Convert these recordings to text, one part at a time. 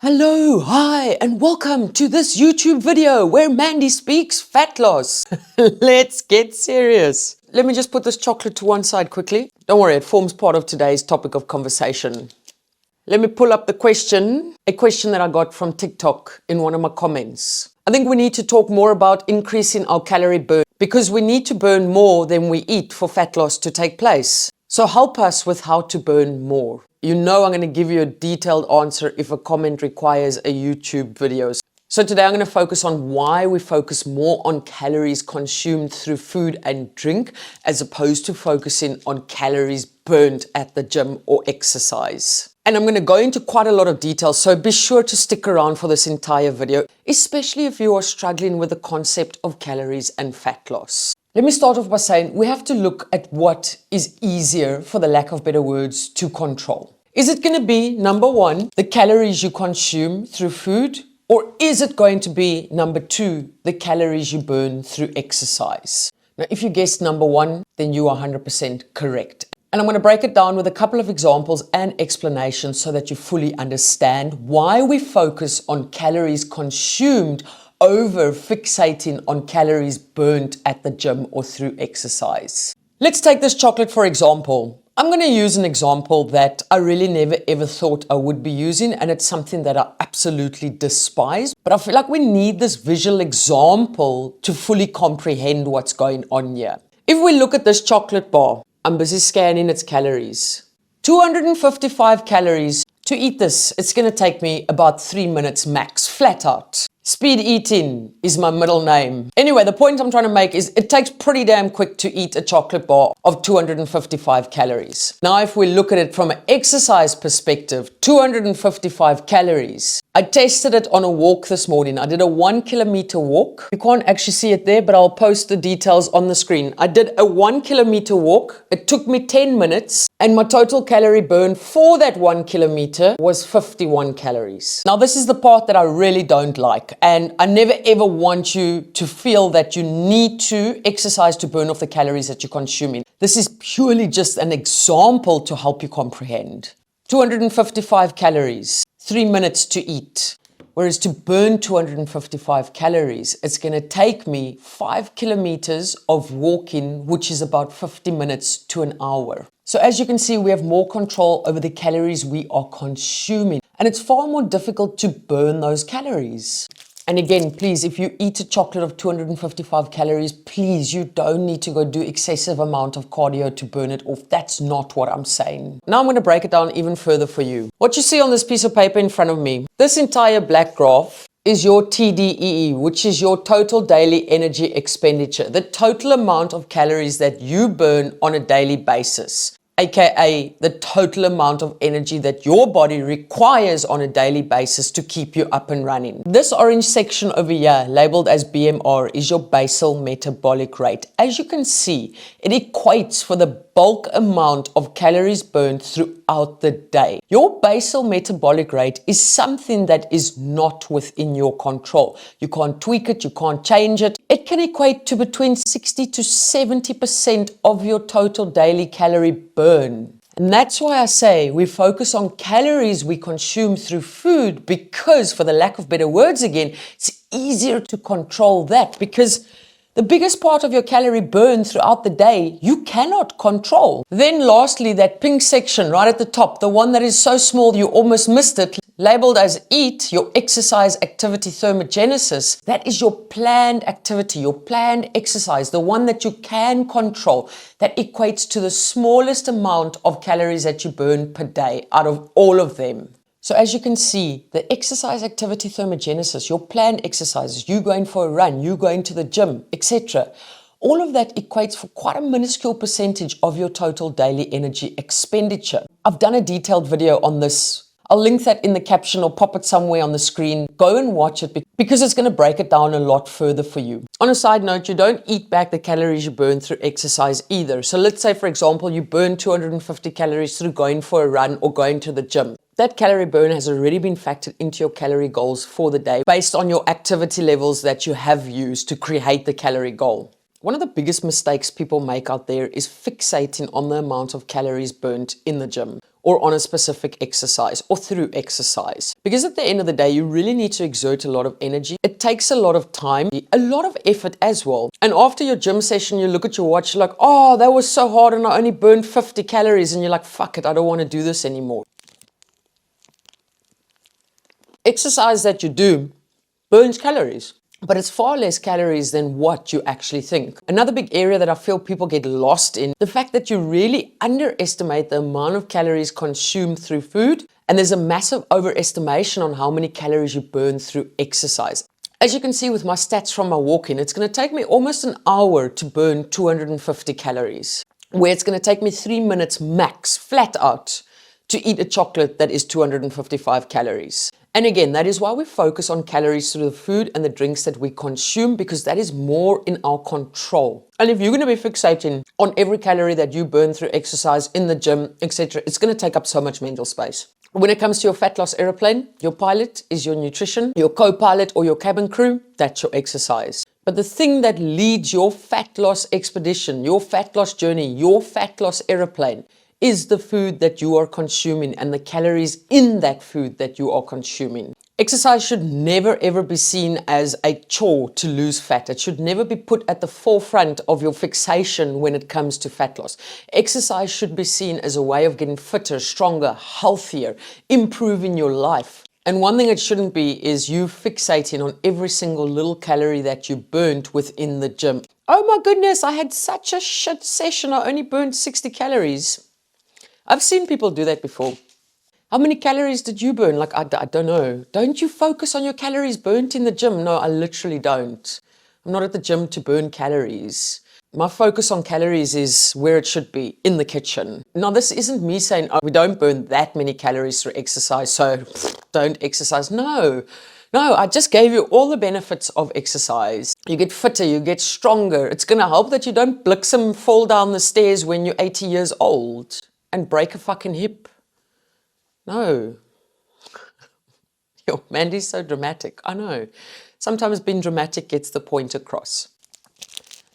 Hello, hi, and welcome to this YouTube video where Mandy speaks fat loss. Let's get serious. Let me just put this chocolate to one side quickly. Don't worry, it forms part of today's topic of conversation. Let me pull up a question that I got from TikTok in one of my comments. I think we need to talk more about increasing our calorie burn because we need to burn more than we eat for fat loss to take place. So help us with how to burn more. You know I'm going to give you a detailed answer if a comment requires a YouTube video. So today I'm going to focus on why we focus more on calories consumed through food and drink as opposed to focusing on calories burned at the gym or exercise. And I'm going to go into quite a lot of detail, so be sure to stick around for this entire video, especially if you are struggling with the concept of calories and fat loss. Let me start off by saying we have to look at what is easier, for the lack of better words, to control. Is it going to be, number one, the calories you consume through food? Or is it going to be, number two, the calories you burn through exercise? Now, if you guessed number one, then you are 100% correct. And I'm going to break it down with a couple of examples and explanations so that you fully understand why we focus on calories consumed over fixating on calories burnt at the gym or through exercise. Let's take this chocolate for example. I'm going to use an example that I really never ever thought I would be using, and it's something that I absolutely despise. But I feel like we need this visual example to fully comprehend what's going on here. If we look at this chocolate bar, I'm busy scanning its calories. 255 calories. To eat this, it's going to take me about 3 minutes max, flat out. Speed eating is my middle name. Anyway, the point I'm trying to make is it takes pretty damn quick to eat a chocolate bar of 255 calories. Now, if we look at it from an exercise perspective, 255 calories. I tested it on a walk this morning. I did a 1 kilometer walk. You can't actually see it there, but I'll post the details on the screen. I did a 1 kilometer walk. It took me 10 minutes and my total calorie burn for that 1 kilometer was 51 calories. Now, this is the part that I really don't like. And I never ever want you to feel that you need to exercise to burn off the calories that you're consuming. This is purely just an example to help you comprehend. 255 calories, 3 minutes to eat. Whereas to burn 255 calories, it's going to take me 5 kilometers of walking, which is about 50 minutes to an hour. So as you can see, we have more control over the calories we are consuming. And it's far more difficult to burn those calories. And again, please, if you eat a chocolate of 255 calories, please, you don't need to go do excessive amount of cardio to burn it off. That's not what I'm saying. Now I'm going to break it down even further for you. What you see on this piece of paper in front of me, this entire black graph is your TDEE, which is your total daily energy expenditure, the total amount of calories that you burn on a daily basis. AKA the total amount of energy that your body requires on a daily basis to keep you up and running. This orange section over here, labeled as BMR, is your basal metabolic rate. As you can see, it equates for the bulk amount of calories burned throughout the day. Your basal metabolic rate is something that is not within your control. You can't tweak it, you can't change it. It can equate to between 60 to 70% of your total daily calorie burn. And that's why I say we focus on calories we consume through food because, for the lack of better words again, it's easier to control that because the biggest part of your calorie burn throughout the day, you cannot control. Then lastly, that pink section right at the top, the one that is so small you almost missed it, labeled as EAT, your exercise activity thermogenesis, that is your planned activity, your planned exercise, the one that you can control, that equates to the smallest amount of calories that you burn per day out of all of them. So as you can see, the exercise activity thermogenesis, your planned exercises, you going for a run, you going to the gym, etc., all of that equates for quite a minuscule percentage of your total daily energy expenditure. I've done a detailed video on this. I'll link that in the caption or pop it somewhere on the screen. Go and watch it because it's going to break it down a lot further for you. On a side note, you don't eat back the calories you burn through exercise either. So let's say, for example, you burn 250 calories through going for a run or going to the gym. That calorie burn has already been factored into your calorie goals for the day based on your activity levels that you have used to create the calorie goal. One of the biggest mistakes people make out there is fixating on the amount of calories burnt in the gym. or on a specific exercise or through exercise. Because at the end of the day, you really need to exert a lot of energy. It takes a lot of time, a lot of effort as well. And after your gym session, you look at your watch, you're like, oh, that was so hard and I only burned 50 calories. And you're like, fuck it, I don't want to do this anymore. Exercise that you do burns calories, but it's far less calories than what you actually think. Another big area that I feel people get lost in, the fact that you really underestimate the amount of calories consumed through food, and there's a massive overestimation on how many calories you burn through exercise. As you can see with my stats from my walk-in, it's going to take me almost an hour to burn 250 calories, where it's going to take me 3 minutes max, flat out, to eat a chocolate that is 255 calories. And again, that is why we focus on calories through the food and the drinks that we consume, because that is more in our control. And if you're going to be fixating on every calorie that you burn through exercise, in the gym, etc., it's going to take up so much mental space. When it comes to your fat loss aeroplane, your pilot is your nutrition, your co-pilot or your cabin crew, that's your exercise. But the thing that leads your fat loss expedition, your fat loss journey, your fat loss aeroplane, is the food that you are consuming and the calories in that food that you are consuming. Exercise should never ever be seen as a chore to lose fat. It should never be put at the forefront of your fixation when it comes to fat loss. Exercise should be seen as a way of getting fitter, stronger, healthier, improving your life. And one thing it shouldn't be is you fixating on every single little calorie that you burnt within the gym. Oh my goodness, I had such a shit session. I only burned 60 calories. I've seen people do that before. How many calories did you burn? Like, I don't know. Don't you focus on your calories burnt in the gym? No, I literally don't. I'm not at the gym to burn calories. My focus on calories is where it should be, in the kitchen. Now, this isn't me saying, oh, we don't burn that many calories through exercise, so don't exercise. No, I just gave you all the benefits of exercise. You get fitter, you get stronger. It's going to help that you don't blixem fall down the stairs when you're 80 years old and break a fucking hip. No. Yo, Mandy's so dramatic. I know. Sometimes being dramatic gets the point across.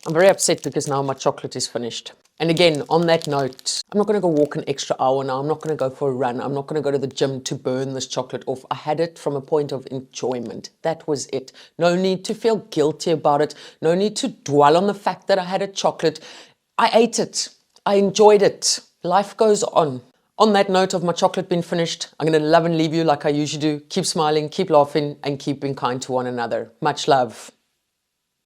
I'm very upset because now my chocolate is finished. And again, on that note, I'm not going to go walk an extra hour now. I'm not going to go for a run. I'm not going to go to the gym to burn this chocolate off. I had it from a point of enjoyment. That was it. No need to feel guilty about it. No need to dwell on the fact that I had a chocolate. I ate it. I enjoyed it. Life goes on. On that note of my chocolate being finished, I'm going to love and leave you like I usually do. Keep smiling, keep laughing, and keep being kind to one another. Much love.